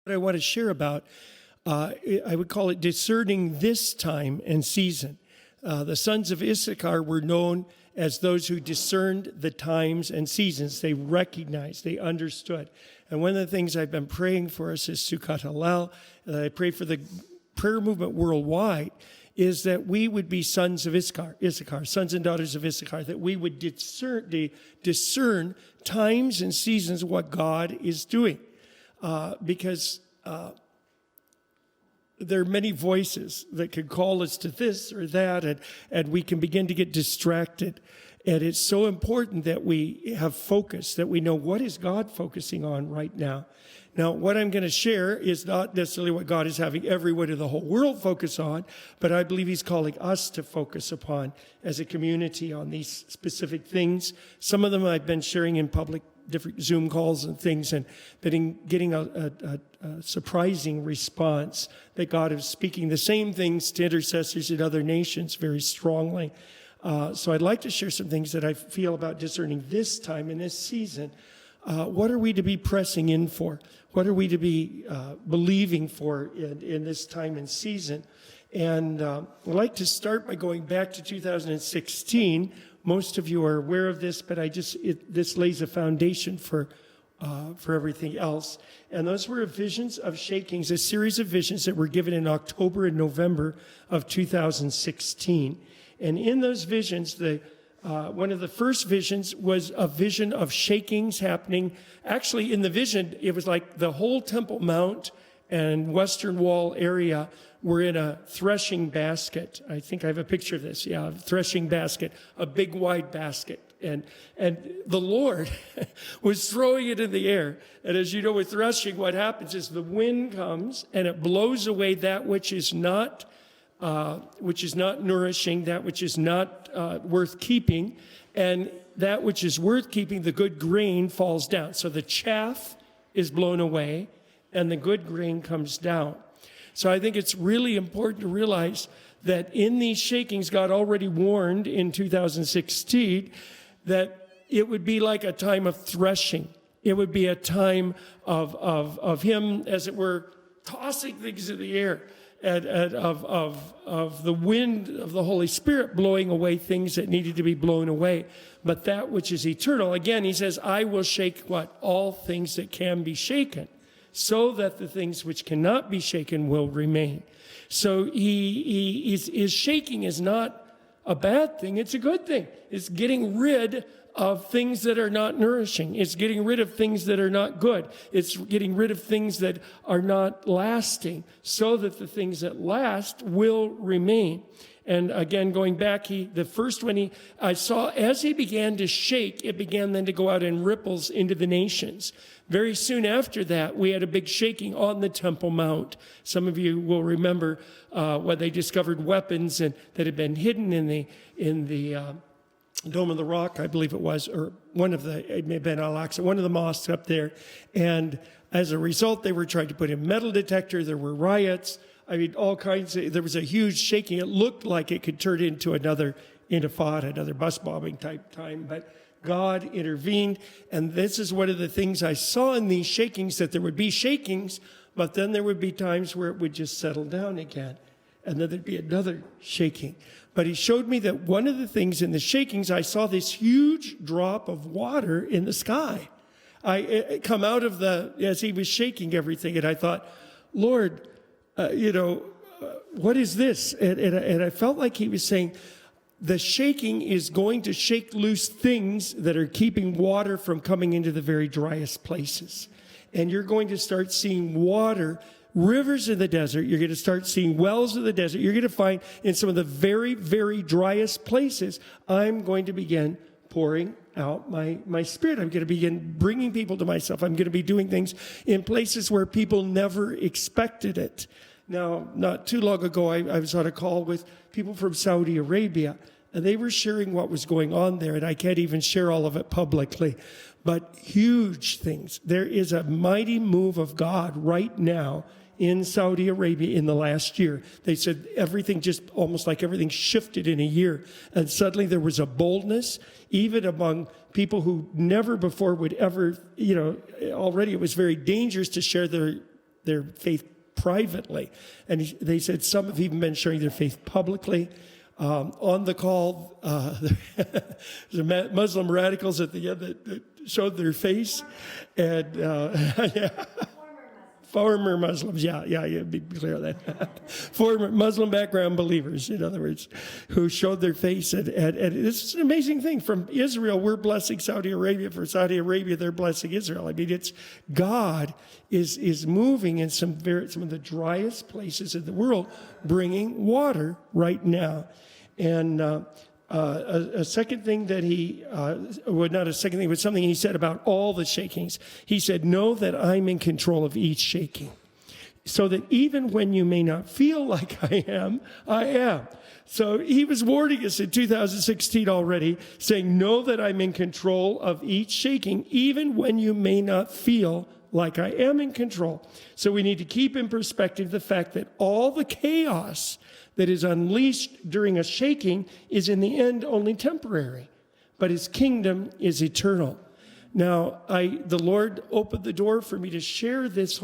What I want to share about, I would call it discerning this time and season. The sons of Issachar were known as those who discerned the times and seasons. They recognized, they understood. And one of the things I've been praying for us is Sukkot Hallel, and I pray for the prayer movement worldwide, is that we would be sons of Issachar, sons and daughters of Issachar, that we would discern times and seasons of what God is doing. Because there are many voices that could call us to this or that, and we can begin to get distracted. And it's so important that we have focus, that we know what is God focusing on right now. Now, what I'm going to share is not necessarily what God is having everyone in the whole world focus on, but I believe he's calling us to focus upon as a community on these specific things. Some of them I've been sharing in public, different Zoom calls and things, and getting a surprising response that God is speaking the same things to intercessors in other nations very strongly. So I'd like to share some things that I feel about discerning this time in this season. What are we to be pressing in for? What are we to be believing for in this time and season? And I'd like to start by going back to 2016. Most of you are aware of this, but this lays a foundation for everything else. And those were visions of shakings, a series of visions that were given in October and November of 2016. And in those visions, one of the first visions was a vision of shakings happening. Actually, in the vision, it was like the whole Temple Mount and Western Wall area were in a threshing basket. I think I have a picture of this. Yeah, a threshing basket, a big wide basket. And the Lord was throwing it in the air. And as you know, with threshing, what happens is the wind comes and it blows away that which is not nourishing, that which is not worth keeping, and that which is worth keeping, the good grain, falls down. So the chaff is blown away, and the good grain comes down. So I think it's really important to realize that in these shakings, God already warned in 2016 that it would be like a time of threshing. It would be a time of Him, as it were, tossing things in the air, and of the wind of the Holy Spirit blowing away things that needed to be blown away. But that which is eternal, again, He says, I will shake what? All things that can be shaken, so that the things which cannot be shaken will remain. So his shaking is not a bad thing, it's a good thing. It's getting rid of things that are not nourishing. It's getting rid of things that are not good. It's getting rid of things that are not lasting, so that the things that last will remain. And again, going back, the first one I saw, as he began to shake, it began then to go out in ripples into the nations. Very soon after that, we had a big shaking on the Temple Mount. Some of you will remember when they discovered weapons that had been hidden in the Dome of the Rock, I believe it was, or it may have been Al-Aqsa, one of the mosques up there. And as a result, they were trying to put in metal detector. There were riots. I mean, all kinds there was a huge shaking. It looked like it could turn into another intifada, another bus bombing type time, but God intervened. And this is one of the things I saw in these shakings, that there would be shakings, but then there would be times where it would just settle down again. And then there'd be another shaking. But he showed me that one of the things in the shakings, I saw this huge drop of water in the sky. It come out of as he was shaking everything, and I thought, Lord, what is this? And I felt like he was saying, the shaking is going to shake loose things that are keeping water from coming into the very driest places. And you're going to start seeing water, rivers in the desert. You're going to start seeing wells in the desert. You're going to find in some of the very, very driest places, I'm going to begin pouring out my Spirit. I'm going to begin bringing people to myself. I'm going to be doing things in places where people never expected it. Now, not too long ago, I was on a call with people from Saudi Arabia, and they were sharing what was going on there, and I can't even share all of it publicly, but huge things. There is a mighty move of God right now in Saudi Arabia in the last year. They said everything, just almost like everything shifted in a year. And suddenly there was a boldness, even among people who never before would ever, already it was very dangerous to share their their faith privately. And they said some have even been sharing their faith publicly. On the call, the Muslim radicals at the end that showed their face. And former Muslims, yeah, be clear on that. Former Muslim background believers, in other words, who showed their face. And it's an amazing thing. From Israel, we're blessing Saudi Arabia. For Saudi Arabia, they're blessing Israel. I mean, it's God is moving in some of the driest places in the world, bringing water right now. And a second thing that not a second thing, but something he said about all the shakings. He said, know that I'm in control of each shaking. So that even when you may not feel like I am, I am. So he was warning us in 2016 already, saying, know that I'm in control of each shaking, even when you may not feel like I am in control. So we need to keep in perspective the fact that all the chaos that is unleashed during a shaking is in the end only temporary, but his kingdom is eternal. Now, the Lord opened the door for me to share these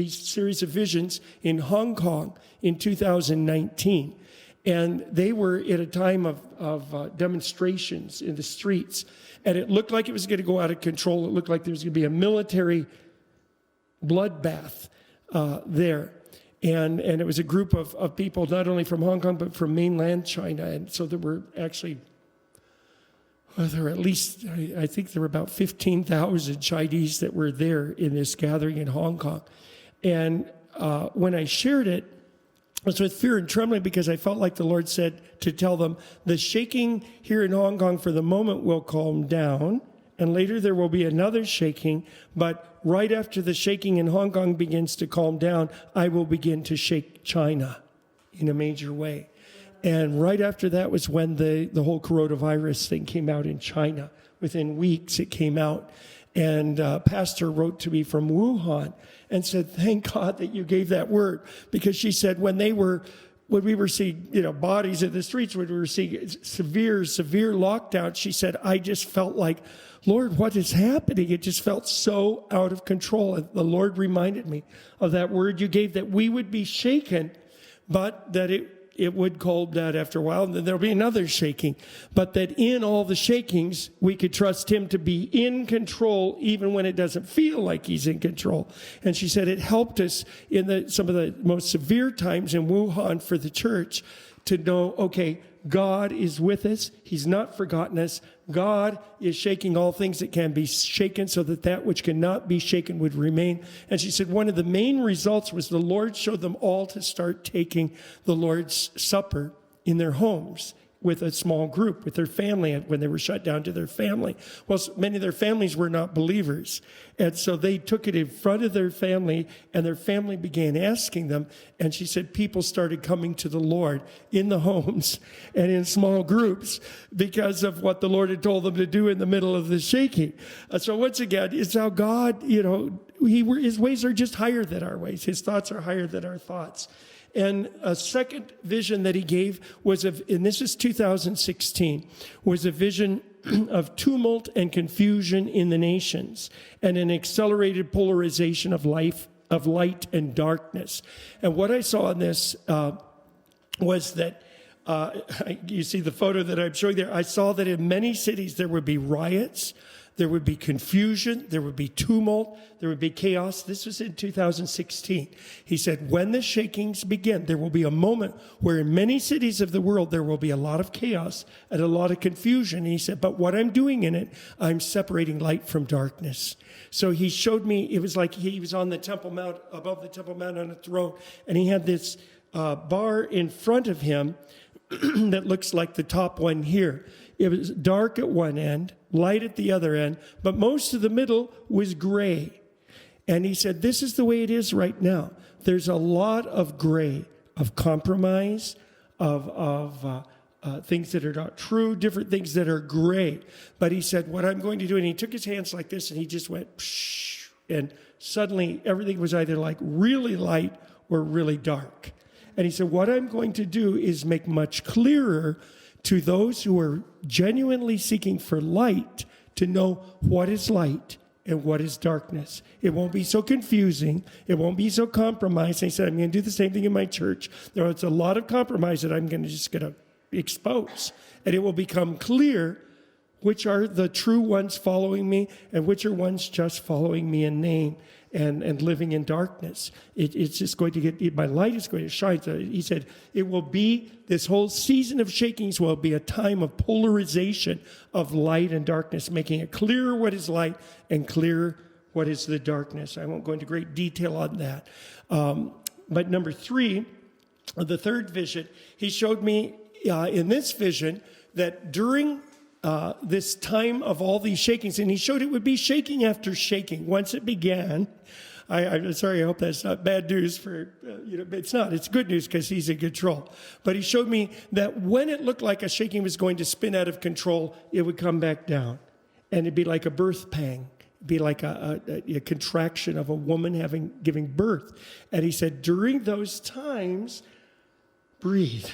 series of visions in Hong Kong in 2019. And they were at a time of demonstrations in the streets. And it looked like it was going to go out of control. It looked like there was going to be a military bloodbath there. And it was a group of people, not only from Hong Kong, but from mainland China. And so there were actually, there were at least, I think there were about 15,000 Chinese that were there in this gathering in Hong Kong. And when I shared it, it was with fear and trembling, because I felt like the Lord said to tell them, the shaking here in Hong Kong for the moment will calm down. And later there will be another shaking, but right after the shaking in Hong Kong begins to calm down, I will begin to shake China in a major way. And right after that was when the whole coronavirus thing came out in China. Within weeks it came out. And a pastor wrote to me from Wuhan and said, thank God that you gave that word. Because she said when we were seeing, bodies in the streets, when we were seeing severe lockdown, she said, I just felt like, Lord, what is happening? It just felt so out of control. And the Lord reminded me of that word you gave, that we would be shaken, but that it would calm down after a while, and then there'll be another shaking. But that in all the shakings, we could trust him to be in control, even when it doesn't feel like he's in control. And she said it helped us in some of the most severe times in Wuhan for the church to know, okay, God is with us. He's not forgotten us. God is shaking all things that can be shaken, so that which cannot be shaken would remain. And she said one of the main results was the Lord showed them all to start taking the Lord's Supper in their homes with a small group, with their family, when they were shut down to their family. Well, many of their families were not believers. And so they took it in front of their family, and their family began asking them. And she said people started coming to the Lord in the homes and in small groups because of what the Lord had told them to do in the middle of the shaking. So once again, it's how God, his ways are just higher than our ways. His thoughts are higher than our thoughts. And a second vision that he gave was and this is 2016, was a vision of tumult and confusion in the nations and an accelerated polarization of light and darkness. And what I saw in this was that, you see the photo that I'm showing there, I saw that in many cities there would be riots, there would be confusion, there would be tumult, there would be chaos. This was in 2016. He said, when the shakings begin, there will be a moment where in many cities of the world, there will be a lot of chaos and a lot of confusion. And he said, but what I'm doing in it, I'm separating light from darkness. So he showed me, it was like he was on the Temple Mount, above the Temple Mount on a throne, and he had this bar in front of him that looks like the top one here. It was dark at one end, light at the other end, but most of the middle was gray. And he said, this is the way it is right now. There's a lot of gray, of compromise, of things that are not true, different things that are gray. But he said, what I'm going to do, and he took his hands like this, and he just went, psh, and suddenly everything was either like really light or really dark. And he said, what I'm going to do is make much clearer to those who are genuinely seeking for light to know what is light and what is darkness. It won't be so confusing. It won't be so compromised. He said, I'm going to do the same thing in my church. There's a lot of compromise that I'm going to expose. And it will become clear which are the true ones following me and which are ones just following me in name and living in darkness. It's just going to get, my light is going to shine. So he said, it will be, this whole season of shakings will be a time of polarization of light and darkness, making it clearer what is light and clearer what is the darkness. I won't go into great detail on that. But number 3, the third vision, he showed me in this vision that during this time of all these shakings, and he showed it would be shaking after shaking. Once it began, I'm sorry, I hope that's not bad news for, it's not. It's good news because he's in control. But he showed me that when it looked like a shaking was going to spin out of control, it would come back down. And it'd be like a birth pang. It'd be like a contraction of a woman giving birth. And he said, during those times, breathe,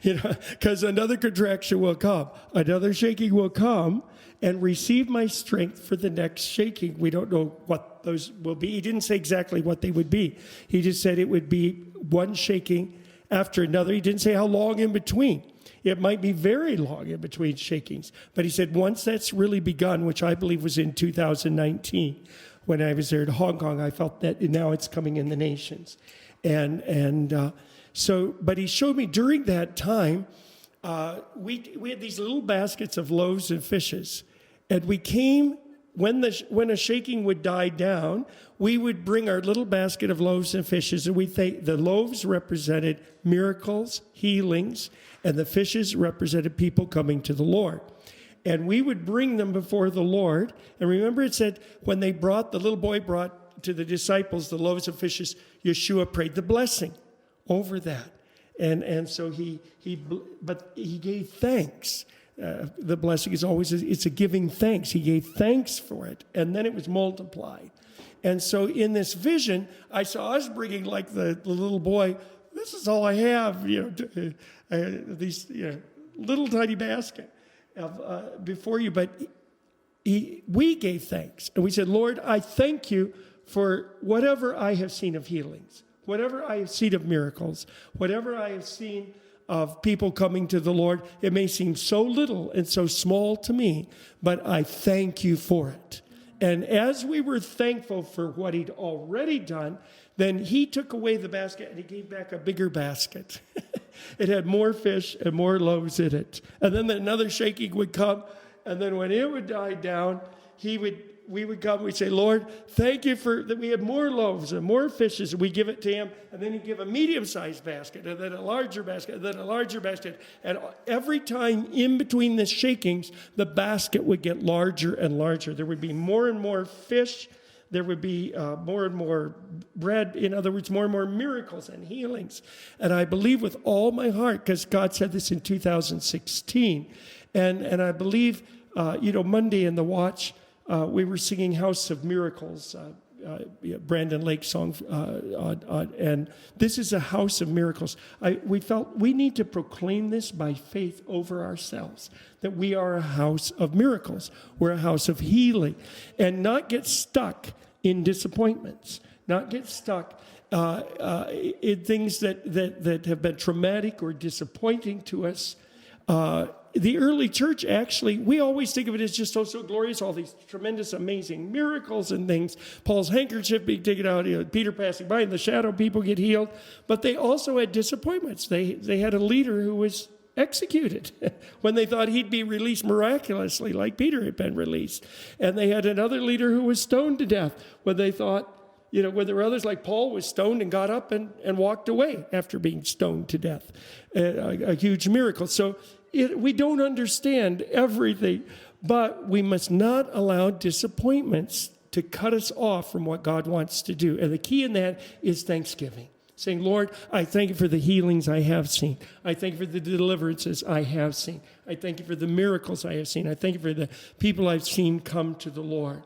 because another contraction will come, another shaking will come, and receive my strength for the next shaking. We don't know what those will be. He didn't say exactly what they would be. He just said it would be one shaking after another. He didn't say how long in between. It might be very long in between shakings. But he said once that's really begun, which I believe was in 2019, when I was there at Hong Kong, I felt that now it's coming in the nations. But he showed me during that time, we had these little baskets of loaves and fishes. And we came, when a shaking would die down, we would bring our little basket of loaves and fishes. And the loaves represented miracles, healings, and the fishes represented people coming to the Lord. And we would bring them before the Lord. And remember it said, when the little boy brought to the disciples the loaves and fishes, Yeshua prayed the blessing over that. And so he gave thanks. The blessing is always, it's a giving thanks. He gave thanks for it, and then it was multiplied. And so in this vision, I saw us bringing like the little boy, this is all I have, these little tiny basket before you. But we gave thanks, and we said, Lord, I thank you for whatever I have seen of healings, whatever I have seen of miracles, whatever I have seen of people coming to the Lord. It may seem so little and so small to me, but I thank you for it. And as we were thankful for what he'd already done, then he took away the basket and he gave back a bigger basket. It had more fish and more loaves in it. And then another shaking would come, and then when it would die down, we would come, we'd say, Lord, thank you for that we had more loaves and more fishes, and we give it to him, and then he'd give a medium-sized basket, and then a larger basket, and then a larger basket. And every time in between the shakings, the basket would get larger and larger. There would be more and more fish. There would be more and more bread. In other words, more and more miracles and healings. And I believe with all my heart, because God said this in 2016, and I believe, Monday in the Watch, we were singing House of Miracles, Brandon Lake song, and this is a house of miracles. We felt we need to proclaim this by faith over ourselves, that we are a house of miracles. We're a house of healing, and not get stuck in disappointments, not get stuck in things that have been traumatic or disappointing to us. The early church, actually, we always think of it as just so glorious, all these tremendous, amazing miracles and things. Paul's handkerchief being taken out, Peter passing by, and the shadow people get healed. But they also had disappointments. They had a leader who was executed when they thought he'd be released miraculously, like Peter had been released. And they had another leader who was stoned to death when they thought, when there were others like Paul was stoned and got up and walked away after being stoned to death. A huge miracle. So we don't understand everything, but we must not allow disappointments to cut us off from what God wants to do. And the key in that is thanksgiving. Saying, Lord, I thank you for the healings I have seen. I thank you for the deliverances I have seen. I thank you for the miracles I have seen. I thank you for the people I've seen come to the Lord.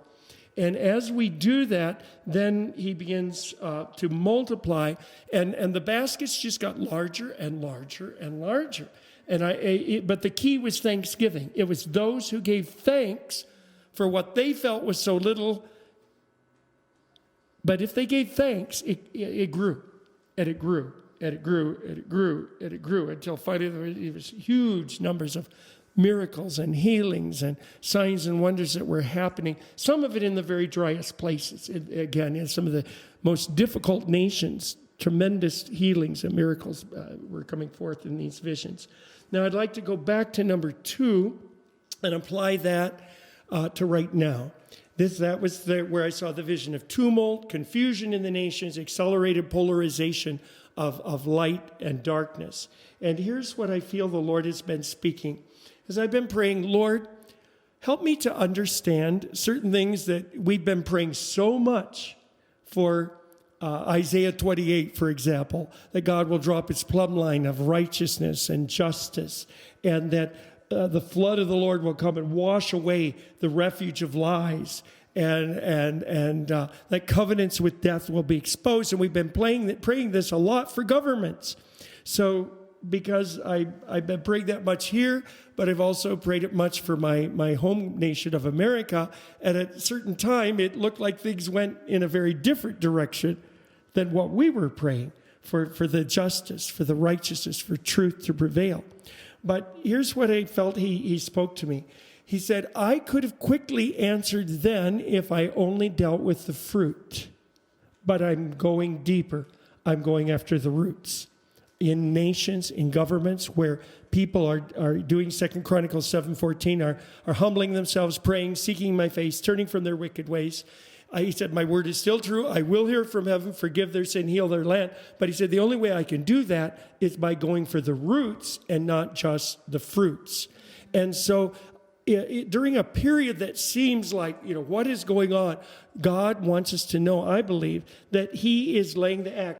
And as we do that, then he begins to multiply, and the baskets just got larger and larger and larger. But the key was thanksgiving. It was those who gave thanks for what they felt was so little. But if they gave thanks, it grew, and it grew, and it grew, and it grew, and it grew, until finally there was huge numbers of miracles and healings and signs and wonders that were happening. Some of it in the very driest places. Again, in some of the most difficult nations, tremendous healings and miracles were coming forth in these visions. Now, I'd like to go back to number 2 and apply that to right now. That was where I saw the vision of tumult, confusion in the nations, accelerated polarization of light and darkness. And here's what I feel the Lord has been speaking. As I've been praying, Lord, help me to understand certain things that we've been praying so much for. Isaiah 28, for example, that God will drop his plumb line of righteousness and justice, and that the flood of the Lord will come and wash away the refuge of lies, and that covenants with death will be exposed. And we've been praying this a lot for governments. So because I've been praying that much here, but I've also prayed it much for my home nation of America. And at a certain time, it looked like things went in a very different direction than what we were praying for the justice, for the righteousness, for truth to prevail. But here's what I felt he spoke to me. He said, I could have quickly answered then if I only dealt with the fruit. But I'm going deeper. I'm going after the roots. In nations, in governments where people are doing 2 Chronicles 7:14, are humbling themselves, praying, seeking my face, turning from their wicked ways. He said, my word is still true. I will hear from heaven, forgive their sin, heal their land. But he said, the only way I can do that is by going for the roots and not just the fruits. And so during a period that seems like, what is going on, God wants us to know, I believe, that he is laying the axe